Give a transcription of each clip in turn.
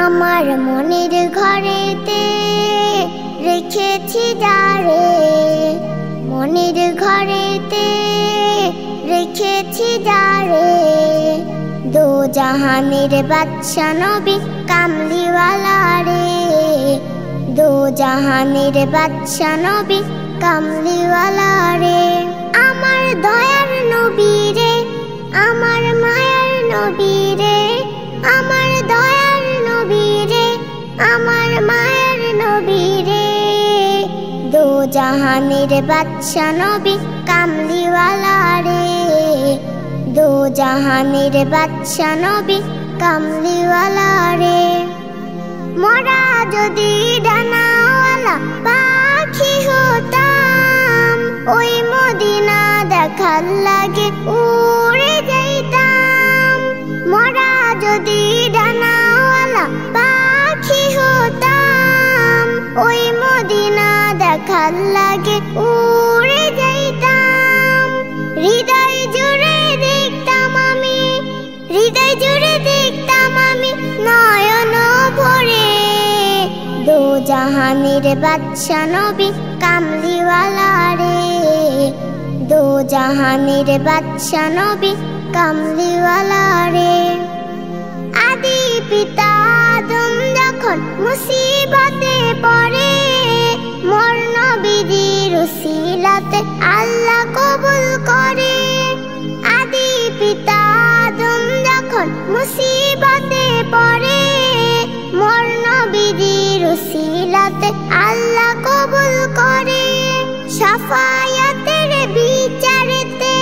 আমার মনের ঘরেতে রেখেছি যারে, মনের ঘরেতে রেখেছি যারে, দো জাহানের বাদশা নবী কামলিওয়ালা রে, দো জাহানের বাদশা নবী কামলিওয়ালা রে। আমার দয়ার নবী রে, আমার মায়ার নবী রে, আমার দয়ার নবী রে, আমার মায়ার নবী রে, দো জাহানের বাদশা নবী কামলিওয়ালা রে, দো জাহানের বাদশা নবী কামলিওয়ালা রে। মোরা যদি ডানাওয়ালা পাখি হতাম, ওই মদিনা দেখার লাগে উড়ে যাইতাম। মোরা যদি ডানাওয়ালা পাখি হতাম, ওই মদিনা দেখার লাগে উড়ে যাইতাম। হৃদয় জুড়ে দেখতাম আমি, হৃদয় জুড়ে দেখতাম আমি নয়ন ভরে, দো জাহানের বাদশা নবী কামলিওয়ালা রে, দো জাহানের বাদশা নবী কামলিওয়ালা রে। আদি পিতা আদম যখন মুসিবতে পড়ে, মোর নবীজির উসিলাতে আল্লাহ কবুল করে। আদি পিতা আদম যখন মুসিবতে পড়ে, মোর নবীজির উসিলাতে আল্লাহ কবুল করে। শাফায়াতের বিচারেতে,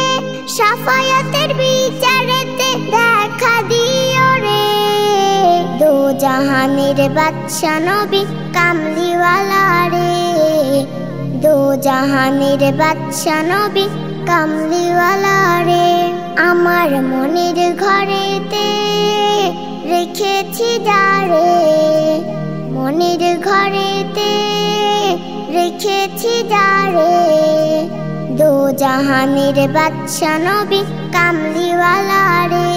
শাফায়াতের বিচারেতে দেখা দিও রে, দো জাহানের বাদশা নবী কামলিওয়ালা রে, দো জাহানের বাদশা নবী কামলিওয়ালা রে। আমার মনের ঘরেতে রেখেছি যারে, মনের ঘরেতে রেখেছি যারে, দো জাহানের বাদশা নবী কামলিওয়ালা রে,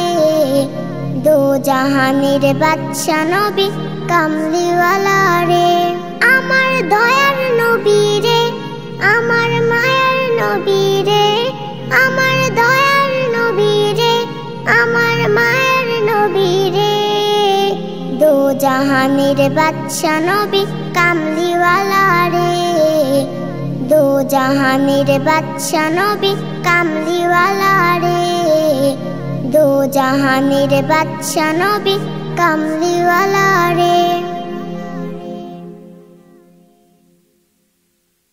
দো জাহানের বাদশা নবী কামলিওয়ালা রে। আমার দয়ার নবী রে, আমার মায়ার নবী রে, আমার দয়ার নবী রে, আমার মায়ার নবী রে, দো জাহানের বাদশা নবী কামলিওয়ালা রে, দো জাহানের বাদশা নবী কামলিওয়ালা রে, দো জাহানের বাদশা নবী কামলিওয়ালা।